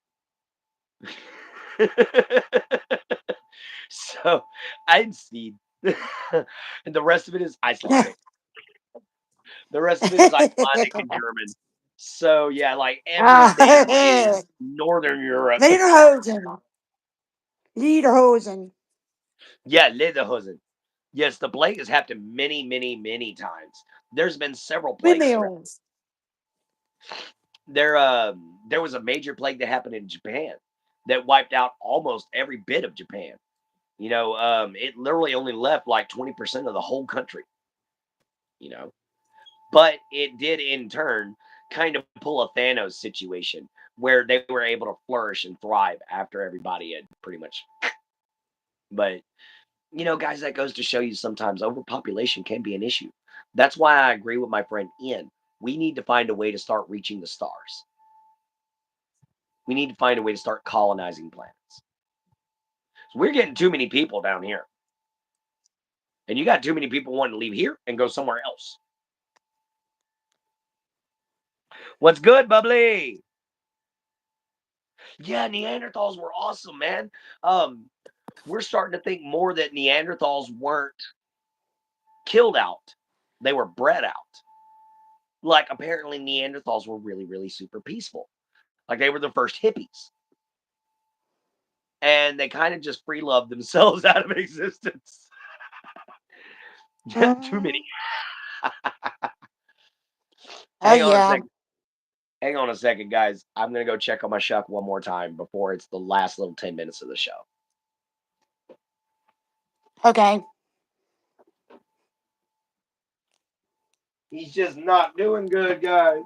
So I'm Swede. And the rest of it is Icelandic. The rest of it is Icelandic and German. So yeah, like everything is Northern Europe. Lederhosen. Lederhosen. Yeah, Lederhosen. Yes, the plague has happened many, many, many times. There's been several plagues throughout. Windmills. There was a major plague that happened in Japan that wiped out almost every bit of Japan. It literally only left like 20% of the whole country. You know, but it did in turn kind of pull a Thanos situation where they were able to flourish and thrive after everybody had pretty much. But guys, that goes to show you sometimes overpopulation can be an issue. That's why I agree with my friend Ian. We need to find a way to start reaching the stars. We need to find a way to start colonizing planets. So we're getting too many people down here, and you got too many people wanting to leave here and go somewhere else. What's good, bubbly? Yeah, Neanderthals were awesome, man. Um, we're starting to think more that Neanderthals weren't killed out; they were bred out. Like apparently Neanderthals were really, really super peaceful. Like they were the first hippies, and they kind of just free loved themselves out of existence. Too many. Mm. Oh, Hang on a yeah. second. Hang on a second, guys. I'm gonna go check on my shuck one more time before it's the last little 10 minutes of the show. Okay. He's just not doing good, guys.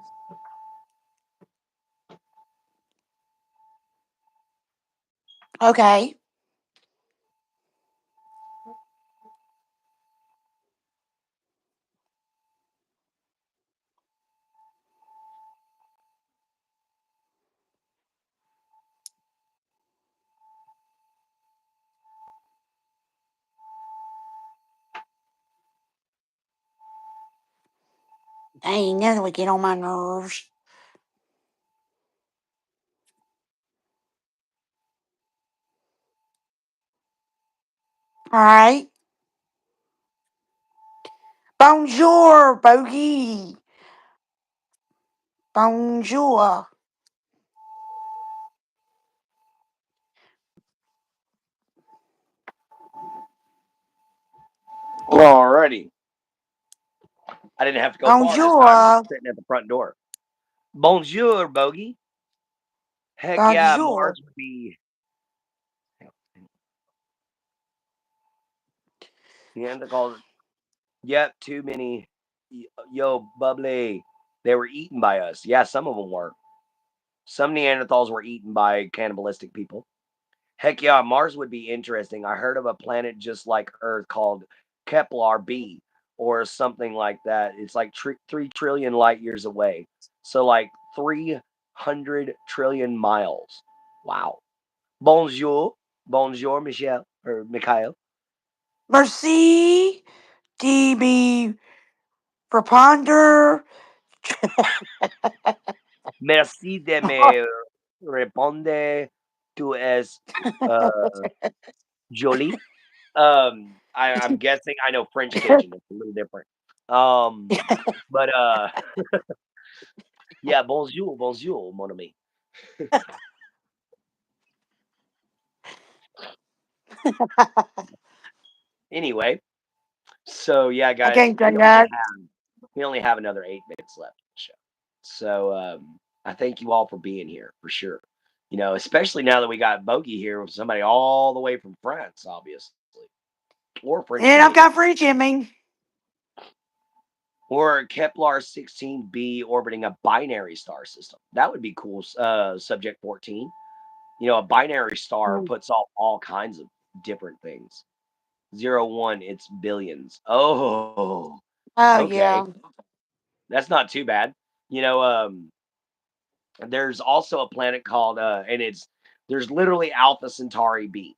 Okay. Dang, that would get on my nerves. All right. Bonjour, Bogey. Bonjour. Alrighty. I didn't have to go far this time. Just Bonjour. sitting at the front door. Bonjour, Bogey. Heck yeah, Bonjour. Mars would be. Neanderthals. Yep, too many. Yo, bubbly. They were eaten by us. Yeah, some of them were. Some Neanderthals were eaten by cannibalistic people. Heck yeah, Mars would be interesting. I heard of a planet just like Earth called Kepler B or something like that. It's like 3 trillion light years away. So, like 300 trillion miles. Wow. Bonjour. Bonjour, Michelle or Mikhail. Merci. DB Proponder. Merci de me responde. Tu es jolie. I'm guessing I know French Cajun. It's a little different. Um, but yeah, bonjour, bonjour, mon ami. Anyway, so yeah, I guys, can't say that. we only have another 8 minutes left in the show. So I thank you all for being here for sure. You know, especially now that we got Bogey here with somebody all the way from France, obviously, or French And I've Canadian, got French in me. or Kepler 16b orbiting a binary star system. That would be cool. Subject 14. You know, a binary star Mm. puts off all kinds of different things. Zero one, it's billions. Oh, Oh, okay. yeah. That's not too bad. You know, there's also a planet called, and there's literally Alpha Centauri B.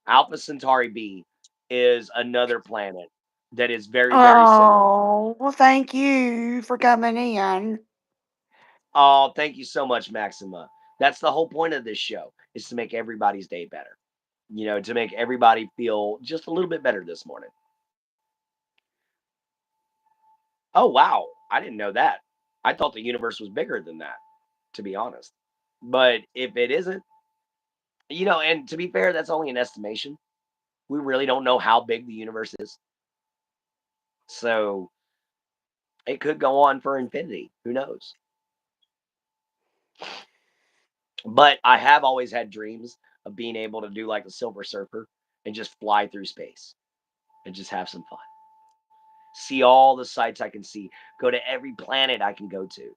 Alpha Centauri B is another planet that is very, very similar. Oh, well, thank you for coming in. Oh, thank you so much, Maxima. That's the whole point of this show is to make everybody's day better. You know, to make everybody feel just a little bit better this morning. Oh, wow. I didn't know that. I thought the universe was bigger than that, to be honest. But if it isn't, and to be fair, that's only an estimation. We really don't know how big the universe is. So it could go on for infinity. Who knows? But I have always had dreams of being able to do like the Silver Surfer and just fly through space and just have some fun. See all the sights I can see, go to every planet I can go to.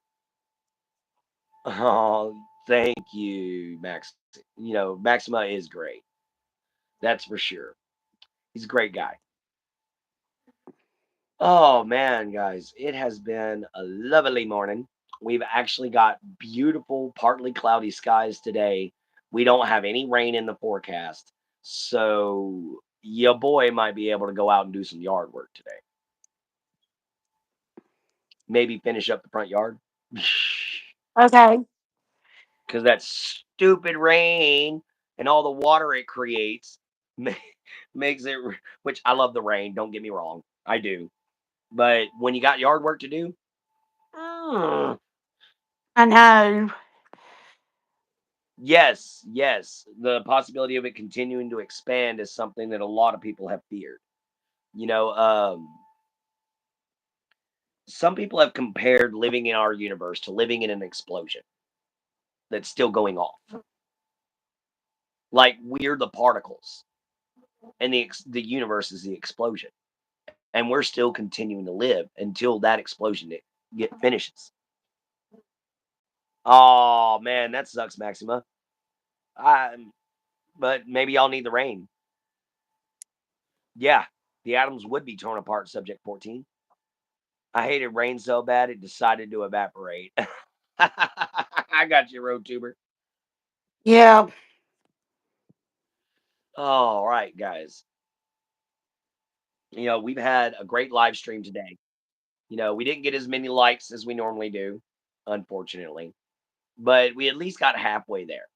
Oh, thank you, Max. Maxima is great. That's for sure. He's a great guy. Oh man, guys, it has been a lovely morning. We've actually got beautiful, partly cloudy skies today. We don't have any rain in the forecast. So your boy might be able to go out and do some yard work today. Maybe finish up the front yard. Okay. Because that stupid rain and all the water it creates ma- makes it, which I love the rain, don't get me wrong. I do. But when you got yard work to do, mm, I know. yes, yes, the possibility of it continuing to expand is something that a lot of people have feared. You know, some people have compared living in our universe to living in an explosion that's still going off. Like we're the particles, and the universe is the explosion. and we're still continuing to live until that explosion get finishes. Oh man, that sucks, Maxima. I, but maybe y'all need the rain. Yeah, the atoms would be torn apart. Subject 14. I hated rain so bad it decided to evaporate. I got you, road tuber. Yeah. All right, guys. We've had a great live stream today. We didn't get as many likes as we normally do, unfortunately, but we at least got halfway there.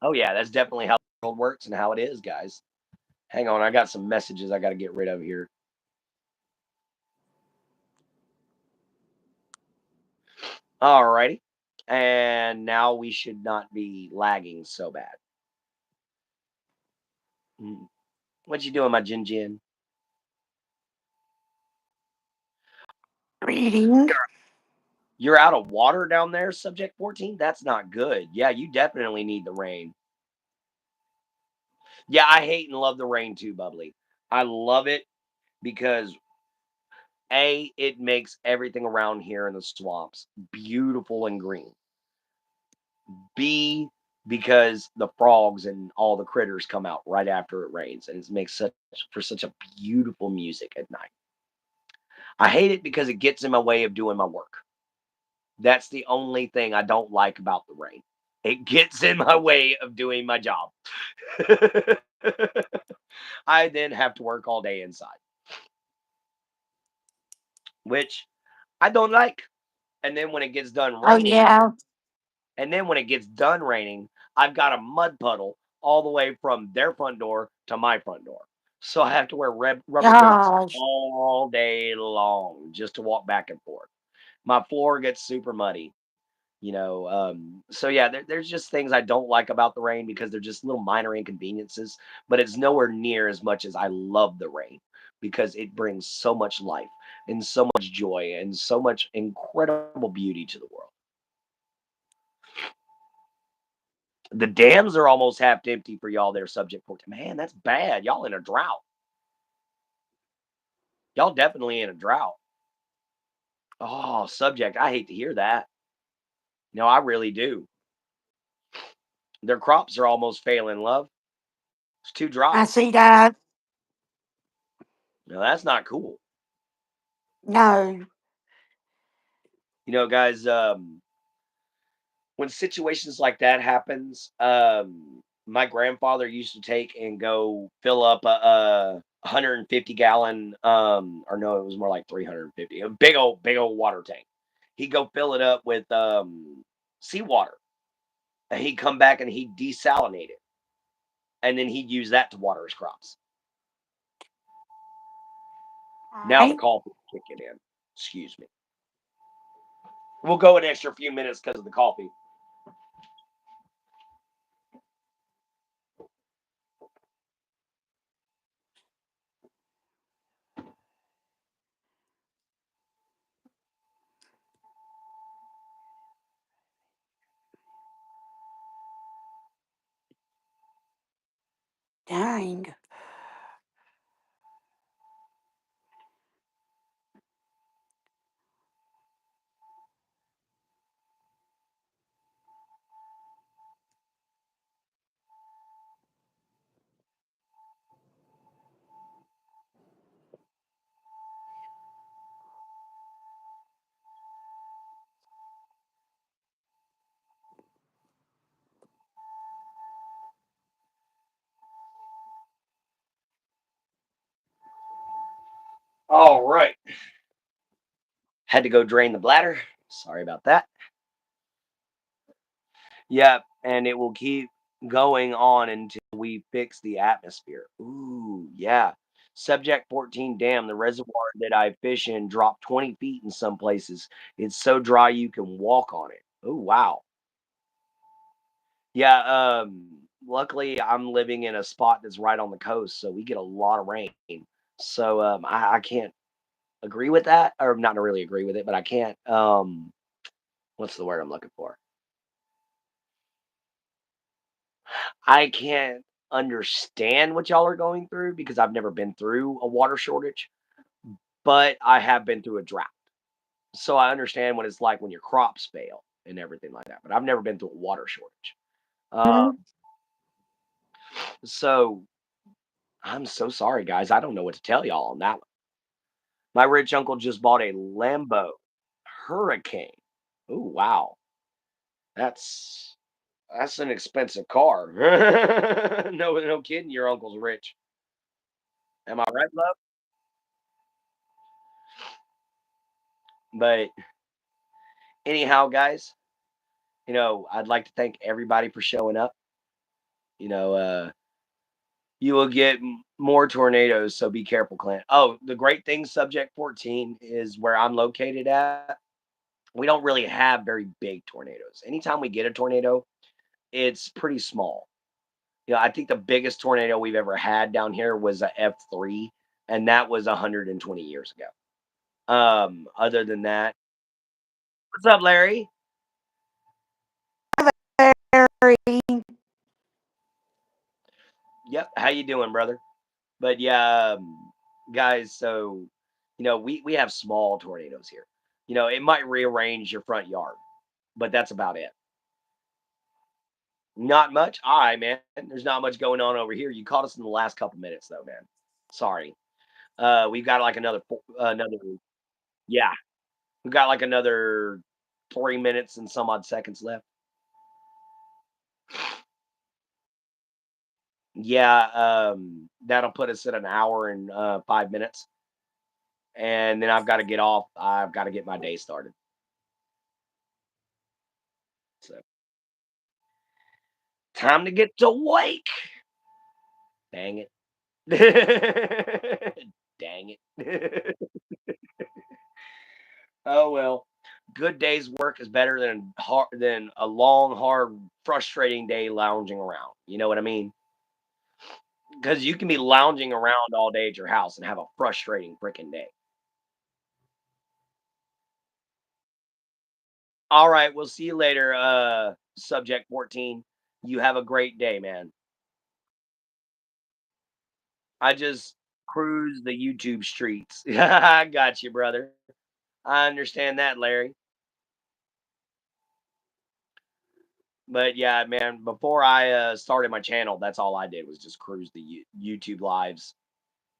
Oh, yeah, that's definitely how the world works and how it is, guys. Hang on, I got some messages I got to get rid of here. All righty. And now we should not be lagging so bad. Mm. What you doing, my Jin Jin? Reading. You're out of water down there, subject 14? That's not good. Yeah, you definitely need the rain. Yeah, I hate and love the rain too, Bubbly. I love it because A, it makes everything around here in the swamps beautiful and green. B, because the frogs and all the critters come out right after it rains, and it makes such a beautiful music at night. I hate it because it gets in my way of doing my work. That's the only thing I don't like about the rain. It gets in my way of doing my job. I then have to work all day inside, which I don't like. And then when it gets done Oh, raining, yeah. I've got a mud puddle all the way from their front door to my front door. So I have to wear rubber boots Gosh. all day long just to walk back and forth. My floor gets super muddy. So yeah, there's just things I don't like about the rain because they're just little minor inconveniences, but it's nowhere near as much as I love the rain because it brings so much life and so much joy and so much incredible beauty to the world. The dams are almost half empty for y'all there, subject 14. Man, that's bad. Y'all in a drought. Y'all definitely in a drought. Oh, subject, I hate to hear that. No, I really do. Their crops are almost failing, love. It's too I dry. see that. No, that's not cool. No. Guys, when situations like that happens, my grandfather used to take and go fill up a 150-gallon, or no, it was more like 350, a big old water tank. He'd go fill it up with seawater, and he'd come back and he'd desalinate it, and then he'd use that to water his crops. All Now the right. coffee's kicking in. Excuse me. We'll go an extra few minutes because of the coffee. Dang. All right. Had to go drain the bladder. Sorry about that. Yeah, and it will keep going on until we fix the atmosphere. Ooh, yeah. Subject 14, damn, the reservoir that I fish in dropped 20 feet in some places. It's so dry you can walk on it. Oh, wow. Yeah, luckily I'm living in a spot that's right on the coast, so we get a lot of rain. So I can't agree with that, or not really agree with it, but I can't what's the word I'm looking for? I can't. understand what y'all are going through because I've never been through a water shortage, but I have been through a drought. So I understand what it's like when your crops fail and everything like that. But I've never been through a water shortage. Uh, Mhm. so I'm so sorry, guys. I don't know what to tell y'all on that one. My rich uncle just bought a Lambo Hurricane. Oh wow, that's that's an expensive car. No, no kidding. Your uncle's rich. Am I right, love? But anyhow, guys, I'd like to thank everybody for showing up. You know, you will get more tornadoes, so be careful, Clint. Oh, the great thing, Subject 14, is where I'm located at. We don't really have very big tornadoes. Anytime we get a tornado, it's pretty small. I think the biggest tornado we've ever had down here was a F3, and that was 120 years ago. Other than that, what's up, Larry? Very. Yep, how you doing, brother? But yeah, guys, so we have small tornadoes here. It might rearrange your front yard, but that's about it. Not much. All right, man. There's not much going on over here. You caught us in the last couple minutes, though, man. Sorry. We've got like another. Yeah, we've got like another 3 minutes and some odd seconds left. Yeah, that'll put us at an hour and 5 minutes, and then I've got to get off. I've got to get my day started. So time to get to wake. Dang it. Dang it. Oh well. Good day's work is better than a long, hard, frustrating day lounging around. You know what I mean? Because you can be lounging around all day at your house and have a frustrating freaking day. All right, we'll see you later, subject 14. You have a great day, man. I just cruise the YouTube streets. I got you, brother. I understand that, Larry. But yeah, man, before I started my channel, that's all I did was just cruise the YouTube lives,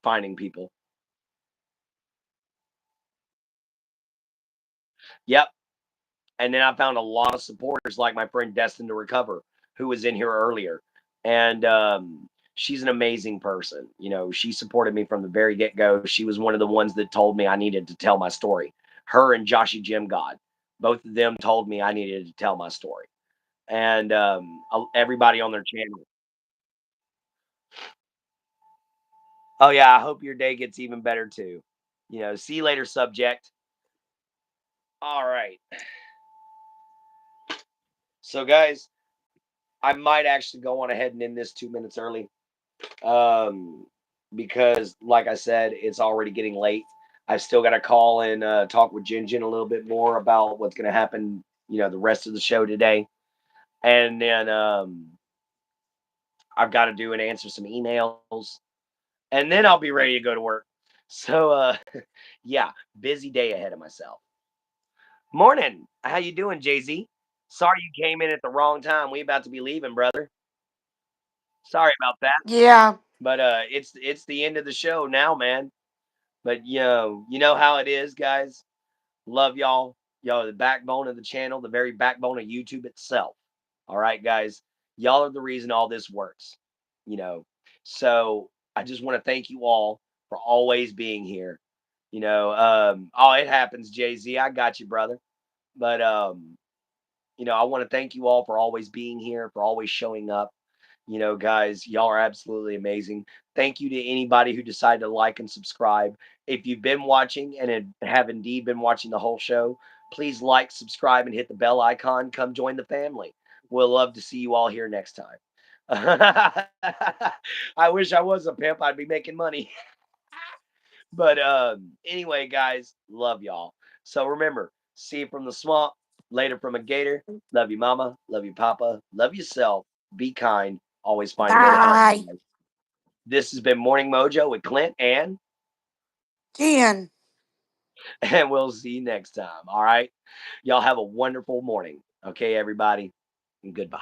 finding people. Yep. And then I found a lot of supporters like my friend Destined to Recover, who was in here earlier. And she's an amazing person. She supported me from the very get go. She was one of the ones that told me I needed to tell my story. Her and Joshy Jim God, both of them told me I needed to tell my story. And everybody on their channel. Oh, yeah. I hope your day gets even better too. See you later, subject. All right. So, guys, I might actually go on ahead and end this 2 minutes early. um, because, like I said, it's already getting late. I've still got to call and talk with Jin a little bit more about what's going to happen, the rest of the show today. And then I've got to do and answer some emails. And then I'll be ready to go to work. So, yeah, busy day ahead of myself. Morning. How you doing, Jay-Z? Sorry you came in at the wrong time. We about to be leaving, brother. Sorry about that. Yeah. But it's the end of the show now, man. But you know how it is, guys. Love y'all. Y'all are the backbone of the channel, the very backbone of YouTube itself. All right, guys. Y'all are the reason all this works. You know. So I just want to thank you all for always being here. Oh, it happens, Jay-Z. I got you, brother. But I want to thank you all for always being here, for always showing up. Guys, y'all are absolutely amazing. Thank you to anybody who decided to like and subscribe. If you've been watching and have indeed been watching the whole show, please like, subscribe, and hit the bell icon. Come join the family. We'll love to see you all here next time. I wish I was a pimp. I'd be making money. But anyway, guys, love y'all. So remember, see you from the swamp, later from a gator. Love you, mama. Love you, papa. Love yourself. Be kind. Always find a way to help, Bye. guys. This has been Morning Mojo with Clint and Jen. and we'll see you next time. All right. Y'all have a wonderful morning. Okay, everybody. And goodbye.